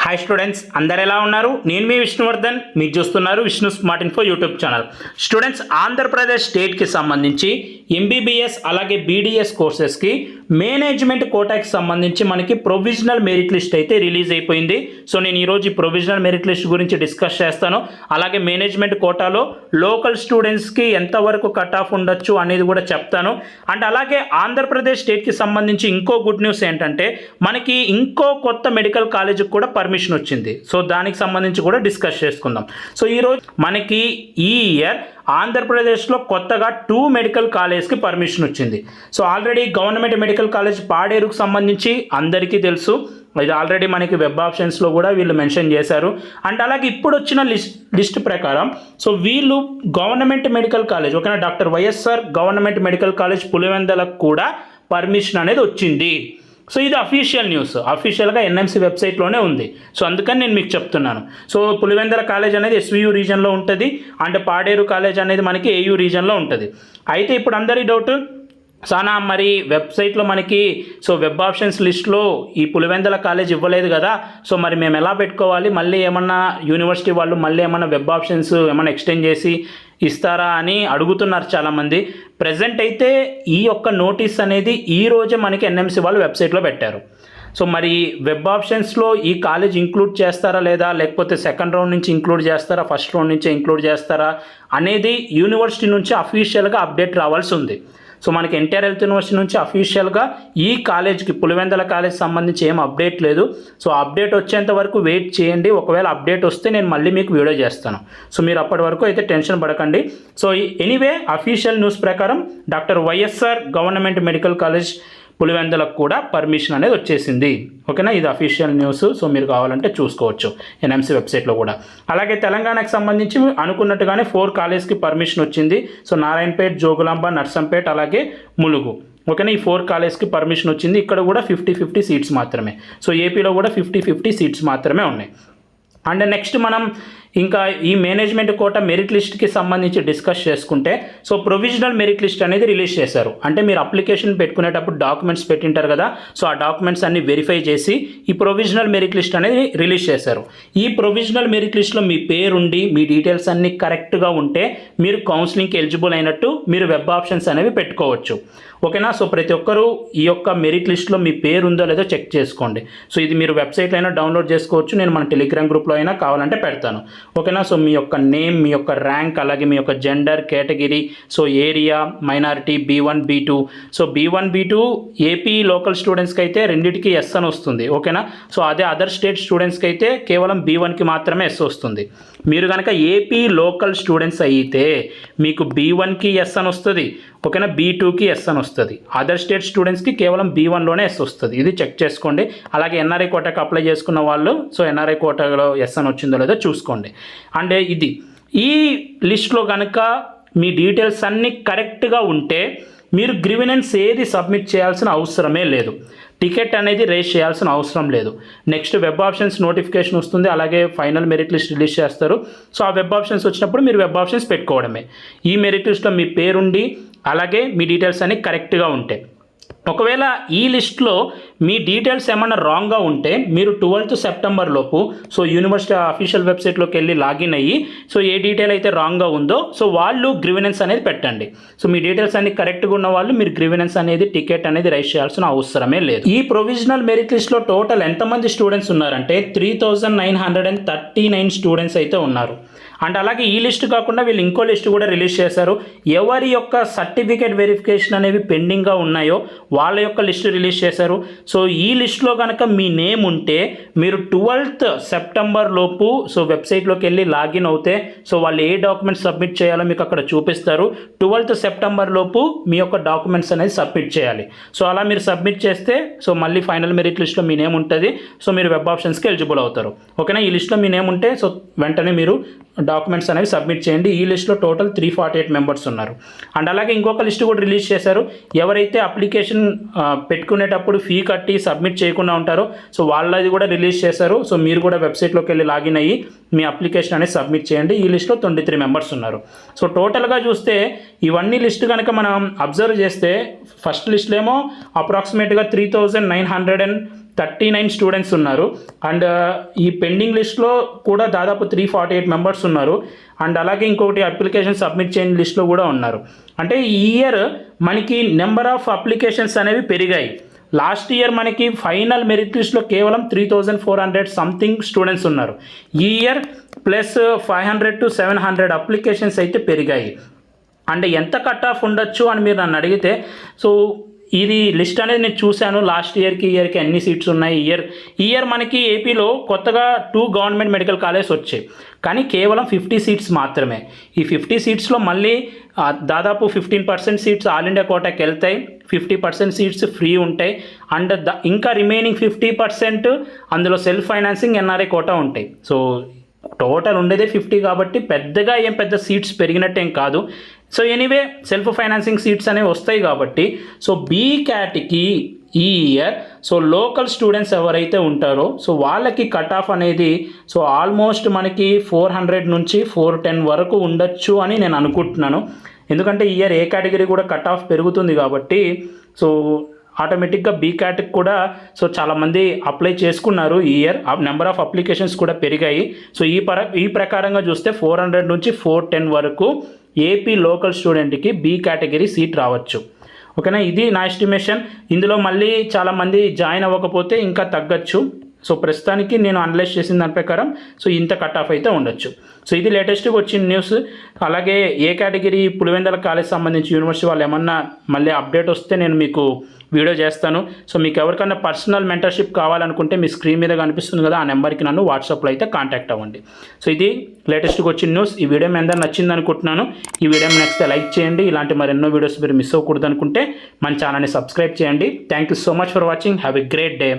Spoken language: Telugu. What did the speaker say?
హాయ్ స్టూడెంట్స్, అందరు ఎలా ఉన్నారు? నేను మీ విష్ణువర్ధన్, మీరు చూస్తున్నారు Vishnu smart info YouTube channel. Students, Andhra Pradesh స్టేట్కి సంబంధించి ఎంబీబీఎస్ అలాగే బీడీఎస్ కోర్సెస్కి మేనేజ్మెంట్ కోటాకి సంబంధించి మనకి ప్రొవిజనల్ మెరిట్ లిస్ట్ అయితే రిలీజ్ అయిపోయింది. సో నేను ఈరోజు ఈ ప్రొవిజనల్ మెరిట్ లిస్ట్ గురించి డిస్కస్ చేస్తాను. అలాగే మేనేజ్మెంట్ కోటాలో లోకల్ స్టూడెంట్స్కి ఎంతవరకు కట్ ఆఫ్ ఉండొచ్చు అనేది కూడా చెప్తాను. అండ్ అలాగే ఆంధ్రప్రదేశ్ స్టేట్కి సంబంధించి ఇంకో గుడ్ న్యూస్ ఏంటంటే మనకి ఇంకో కొత్త మెడికల్ కాలేజీకి కూడా పర్మిషన్ వచ్చింది. సో దానికి సంబంధించి కూడా డిస్కస్ చేసుకుందాం. సో ఈరోజు మనకి ఈ ఇయర్ ఆంధ్రప్రదేశ్లో కొత్తగా 2 మెడికల్ కాలేజ్కి పర్మిషన్ వచ్చింది. So already government medical college పాడేరుకు సంబంధించి అందరికీ తెలుసు. ఇది ఆల్రెడీ మనకి వెబ్ ఆప్షన్స్లో కూడా వీళ్ళు మెన్షన్ చేశారు. అండ్ అలాగే ఇప్పుడు వచ్చిన లిస్ట్ ప్రకారం సో వీళ్ళు గవర్నమెంట్ మెడికల్ కాలేజ్ ఓకేనా, doctor YSR government medical college పులివెందులకు కూడా పర్మిషన్ అనేది వచ్చింది. సో ఇది అఫీషియల్ న్యూస్, అఫీషియల్గా ఎన్ఎంసీ వెబ్సైట్లోనే ఉంది. సో అందుకని నేను మీకు చెప్తున్నాను. సో పులివెందుల కాలేజ్ అనేది ఎస్వియు రీజన్లో ఉంటుంది, అండ్ పాడేరు కాలేజ్ అనేది మనకి ఏయూ రీజన్లో ఉంటుంది. అయితే ఇప్పుడు అందరి డౌట్, సానా మరి వెబ్సైట్లో మనకి సో వెబ్ ఆప్షన్స్ లిస్ట్లో ఈ పులివెందుల కాలేజ్ ఇవ్వలేదు కదా, సో మరి మేము ఎలా పెట్టుకోవాలి? మళ్ళీ ఏమన్నా యూనివర్సిటీ వాళ్ళు మళ్ళీ ఏమన్నా వెబ్ ఆప్షన్స్ ఏమన్నా ఎక్స్టెండ్ చేసి ఇస్తారా అని అడుగుతున్నారు చాలామంది. ప్రజెంట్ అయితే ఈ యొక్క నోటీస్ అనేది ఈ రోజే మనకి ఎన్ఎంసీ వాళ్ళు వెబ్సైట్లో పెట్టారు. సో మరి వెబ్ ఆప్షన్స్లో ఈ కాలేజ్ ఇంక్లూడ్ చేస్తారా లేదా, లేకపోతే సెకండ్ రౌండ్ నుంచి ఇంక్లూడ్ చేస్తారా, ఫస్ట్ రౌండ్ నుంచి ఇంక్లూడ్ చేస్తారా అనేది యూనివర్సిటీ నుంచి అఫీషియల్గా అప్డేట్ రావాల్సి ఉంది. సో మనకి ఎన్టీఆర్ హెల్త్ యూనివర్సిటీ నుంచి అఫీషియల్గా ఈ కాలేజ్కి పులివెందుల కాలేజ్ సంబంధించి ఏం అప్డేట్ లేదు. సో అప్డేట్ వచ్చేంత వరకు వెయిట్ చేయండి. ఒకవేళ అప్డేట్ వస్తే నేను మళ్ళీ మీకు వీడియో చేస్తాను. సో మీరు అప్పటి వరకు అయితే టెన్షన్ పడకండి. సో ఎనీవే అఫీషియల్ న్యూస్ ప్రకారం doctor YSR government medical college పులివెందులకు కూడా పర్మిషన్ అనేది వచ్చేసింది. ఓకేనా, ఇది అఫీషియల్ న్యూస్. సో మీరు కావాలంటే చూసుకోవచ్చు ఎన్ఎంసీ వెబ్సైట్లో కూడా. అలాగే తెలంగాణకు సంబంధించి అనుకున్నట్టుగానే 4 కాలేజ్కి పర్మిషన్ వచ్చింది. సో నారాయణపేట్, జోగులాంబ, నర్సంపేట్ అలాగే ములుగు. ఓకేనా, ఈ 4 కాలేజ్కి పర్మిషన్ వచ్చింది. ఇక్కడ కూడా 50-50 సీట్స్ మాత్రమే. సో ఏపీలో కూడా 50-50 సీట్స్ మాత్రమే ఉన్నాయి. అండ్ నెక్స్ట్ మనం ఇంకా ఈ మేనేజ్మెంట్ కోటా మెరిట్ లిస్ట్కి సంబంధించి డిస్కస్ చేసుకుంటే సో ప్రొవిజనల్ మెరిట్ లిస్ట్ అనేది రిలీజ్ చేశారు. అంటే మీరు అప్లికేషన్ పెట్టుకునేటప్పుడు డాక్యుమెంట్స్ పెట్టింటారు కదా, సో ఆ డాక్యుమెంట్స్ అన్ని వెరిఫై చేసి ఈ ప్రొవిజనల్ మెరిట్ లిస్ట్ అనేది రిలీజ్ చేశారు. ఈ ప్రొవిజనల్ మెరిట్ లిస్ట్లో మీ పేరుండి మీ డీటెయిల్స్ అన్ని కరెక్ట్గా ఉంటే మీరు కౌన్సిలింగ్కి ఎలిజిబుల్ అయినట్టు మీరు వెబ్ ఆప్షన్స్ అనేవి పెట్టుకోవచ్చు. ఓకేనా, సో ప్రతి ఒక్కరూ ఈ యొక్క మెరిట్ లిస్ట్లో మీ పేరు ఉందో లేదో చెక్ చేసుకోండి. సో ఇది మీరు వెబ్సైట్లో అయినా డౌన్లోడ్ చేసుకోవచ్చు, నేను మన టెలిగ్రామ్ గ్రూప్లో అయినా కావాలంటే పెడతాను. ఓకేనా, సో మీ యొక్క నేమ్, మీ యొక్క ర్యాంక్, అలాగే మీ యొక్క gender, category, so area, minority, B1 B2. So B1 B2 AP local స్టూడెంట్స్కి అయితే రెండింటికి ఎస్ అని వస్తుంది. ఓకేనా, సో అదే అదర్ స్టేట్ స్టూడెంట్స్కి అయితే కేవలం B1కి మాత్రమే ఎస్ వస్తుంది. మీరు కనుక ఏపీ లోకల్ స్టూడెంట్స్ అయితే మీకు B1కి ఎస్ అని వస్తుంది. ఓకేనా, B2కి ఎస్ అని వస్తుంది. అదర్ స్టేట్ స్టూడెంట్స్కి కేవలం B1లోనే ఎస్ వస్తుంది. ఇది చెక్ చేసుకోండి. అలాగే ఎన్ఆర్ఐ కోటాకి అప్లై చేసుకున్న వాళ్ళు సో ఎన్ఆర్ఐ కోటాలో ఎస్ అని వచ్చిందో లేదో చూసుకోండి. అంటే ఇది ఈ లిస్ట్లో కనుక మీ డీటెయిల్స్ అన్నీ కరెక్ట్గా ఉంటే మీరు గ్రీవెనెన్స్ ఏది సబ్మిట్ చేయాల్సిన అవసరమే లేదు. టికెట్ అనేది రేస్ చేయాల్సిన అవసరం లేదు. నెక్స్ట్ వెబ్ ఆప్షన్స్ నోటిఫికేషన్ వస్తుంది, అలాగే ఫైనల్ మెరిట్ లిస్ట్ రిలీజ్ చేస్తారు. సో ఆ వెబ్ ఆప్షన్స్ వచ్చినప్పుడు మీరు వెబ్ ఆప్షన్స్ పెట్టుకోవడమే. ఈ మెరిట్ లిస్ట్లో మీ పేరుండి అలాగే మీ డీటెయిల్స్ అన్నీ కరెక్ట్గా ఉంటాయి. ఒకవేళ ఈ లిస్ట్లో మీ డీటెయిల్స్ ఏమన్నా రాంగ్గా ఉంటే మీరు 12th సెప్టెంబర్ లోపు సో యూనివర్సిటీ అఫీషియల్ వెబ్సైట్లోకి వెళ్ళి లాగిన్ అయ్యి సో ఏ డీటెయిల్ అయితే రాంగ్గా ఉందో సో వాళ్ళు గ్రీవెనెన్స్ అనేది పెట్టండి. సో మీ డీటెయిల్స్ అన్ని కరెక్ట్గా ఉన్న వాళ్ళు మీరు గ్రీవెనెన్స్ అనేది టికెట్ అనేది రైజ్ చేయాల్సిన అవసరమే లేదు. ఈ ప్రొవిజనల్ మెరిట్ లిస్ట్లో టోటల్ ఎంతమంది స్టూడెంట్స్ ఉన్నారంటే 3939 స్టూడెంట్స్ అయితే ఉన్నారు. అండ్ అలాగే ఈ లిస్ట్ కాకుండా వీళ్ళు ఇంకో లిస్ట్ కూడా రిలీజ్ చేశారు. ఎవరి యొక్క సర్టిఫికేట్ వెరిఫికేషన్ అనేవి పెండింగ్గా ఉన్నాయో వాళ్ళ యొక్క లిస్ట్ రిలీజ్ చేశారు. సో ఈ లిస్ట్లో కనుక మీ నేమ్ ఉంటే మీరు 12th సెప్టెంబర్ లోపు సో వెబ్సైట్లోకి వెళ్ళి లాగిన్ అవుతే సో వాళ్ళు ఏ డాక్యుమెంట్స్ సబ్మిట్ చేయాలో మీకు అక్కడ చూపిస్తారు. 12th సెప్టెంబర్ లోపు మీ యొక్క డాక్యుమెంట్స్ అనేది సబ్మిట్ చేయాలి. సో అలా మీరు సబ్మిట్ చేస్తే సో మళ్ళీ ఫైనల్ మెరిట్ లిస్ట్లో మీ నేమ్ ఉంటుంది. సో మీరు వెబ్ ఆప్షన్స్కి ఎలిజిబుల్ అవుతారు. ఓకేనా, ఈ లిస్ట్లో మీ నేమ్ ఉంటే సో వెంటనే మీరు డాక్యుమెంట్స్ అనేవి సబ్మిట్ చేయండి. ఈ లిస్ట్లో టోటల్ 348 మెంబర్స్ ఉన్నారు. అండ్ అలాగే ఇంకొక లిస్ట్ కూడా రిలీజ్ చేశారు. ఎవరైతే అప్లికేషన్ పెట్టుకునేటప్పుడు ఫీ కట్టి సబ్మిట్ చేయకుండా ఉంటారో సో వాళ్ళది కూడా రిలీజ్ చేశారు. సో మీరు కూడా వెబ్సైట్లోకి వెళ్ళి లాగిన్ అయ్యి మీ అప్లికేషన్ అనేది సబ్మిట్ చేయండి. ఈ లిస్ట్లో 23 మెంబర్స్ ఉన్నారు. సో టోటల్గా చూస్తే ఇవన్నీ లిస్ట్ కనుక మనం అబ్జర్వ్ చేస్తే ఫస్ట్ లిస్ట్లో ఏమో అప్రాక్సిమేట్గా 3900 39 స్టూడెంట్స్ ఉన్నారు. అండ్ ఈ పెండింగ్ లిస్ట్లో కూడా దాదాపు 348 మెంబర్స్ ఉన్నారు. అండ్ అలాగే ఇంకొకటి అప్లికేషన్ సబ్మిట్ చేయని లిస్ట్లో కూడా ఉన్నారు. అంటే ఈ ఇయర్ మనకి నెంబర్ ఆఫ్ అప్లికేషన్స్ అనేవి పెరిగాయి. లాస్ట్ ఇయర్ మనకి ఫైనల్ మెరిట్ లిస్ట్లో కేవలం 3400 సంథింగ్ స్టూడెంట్స్ ఉన్నారు. ఈ ఇయర్ ప్లస్ 500 to 700 అప్లికేషన్స్ అయితే పెరిగాయి. అంటే ఎంత కట్ ఆఫ్ ఉండొచ్చు అని మీరు నన్ను అడిగితే, సో ఇది లిస్ట్ అనేది నేను చూశాను. లాస్ట్ ఇయర్కి ఈ ఇయర్కి ఎన్ని సీట్స్ ఉన్నాయి. ఈ ఇయర్ మనకి ఏపీలో కొత్తగా 2 గవర్నమెంట్ మెడికల్ కాలేజ్ వచ్చాయి, కానీ కేవలం 50 సీట్స్ మాత్రమే. ఈ 50 సీట్స్లో మళ్ళీ దాదాపు 15% సీట్స్ ఆల్ ఇండియా కోటాకి వెళ్తాయి, 50% సీట్స్ ఫ్రీ ఉంటాయి. అండ్ ఇంకా రిమైనింగ్ 50% అందులో సెల్ఫ్ ఫైనాన్సింగ్ ఎన్ఆర్ఐ కోటా ఉంటాయి. సో టోటల్ ఉండేదే 50 కాబట్టి పెద్దగా ఏం పెద్ద సీట్స్ పెరిగినట్టేం కాదు. So anyway self financing seats అనేవి వస్తాయి కాబట్టి, సో బీ క్యాట్కి ఈ ఇయర్ సో లోకల్ స్టూడెంట్స్ ఎవరైతే ఉంటారో సో వాళ్ళకి కట్ ఆఫ్ అనేది సో ఆల్మోస్ట్ మనకి 400 నుంచి 410 వరకు ఉండొచ్చు అని నేను అనుకుంటున్నాను. ఎందుకంటే ఈ ఇయర్ ఏ కేటగిరీ కూడా కట్ ఆఫ్ పెరుగుతుంది కాబట్టి సో ఆటోమేటిక్గా బీ క్యాట్కి కూడా సో చాలామంది అప్లై చేసుకున్నారు. ఈ ఇయర్ నెంబర్ ఆఫ్ అప్లికేషన్స్ కూడా పెరిగాయి. సో ఈ ప్రకారంగా చూస్తే 400 నుంచి 410 వరకు ఏపీ లోకల్ స్టూడెంట్కి బీ కేటగిరీ సీట్ రావచ్చు. ఓకేనా, ఇది నా ఎస్టిమేషన్. ఇందులో మళ్ళీ చాలామంది జాయిన్ అవ్వకపోతే ఇంకా తగ్గచ్చు. సో ప్రస్తుతానికి నేను అనలైజ్ చేసిన దాని ప్రకారం సో ఇంత కట్ ఆఫ్ అయితే ఉండొచ్చు. సో ఇది లేటెస్ట్గా వచ్చిన న్యూస్. అలాగే ఏ కేటగిరీ పులివెందుల కాలేజ్ సంబంధించి యూనివర్సిటీ వాళ్ళు ఏమన్నా మళ్ళీ అప్డేట్ వస్తే నేను మీకు వీడియో చేస్తాను. సో మీకు ఎవరికైనా పర్సనల్ మెంటర్షిప్ కావాలనుకుంటే మీ స్క్రీన్ మీద కనిపిస్తుంది కదా, ఆ నెంబర్కి నన్ను వాట్సాప్లో అయితే కాంటాక్ట్ అవ్వండి. సో ఇది లేటెస్ట్గా వచ్చిన న్యూస్. ఈ వీడియో మీ అందరూ నచ్చింది అనుకుంటున్నాను. ఈ వీడియో నచ్చితే లైక్ చేయండి. ఇలాంటి మరెన్నో వీడియోస్ మీరు మిస్ అవ్వకూడదు అనుకుంటే మన ఛానల్ని సబ్స్క్రైబ్ చేయండి. Thank you so much for watching. Have a great day.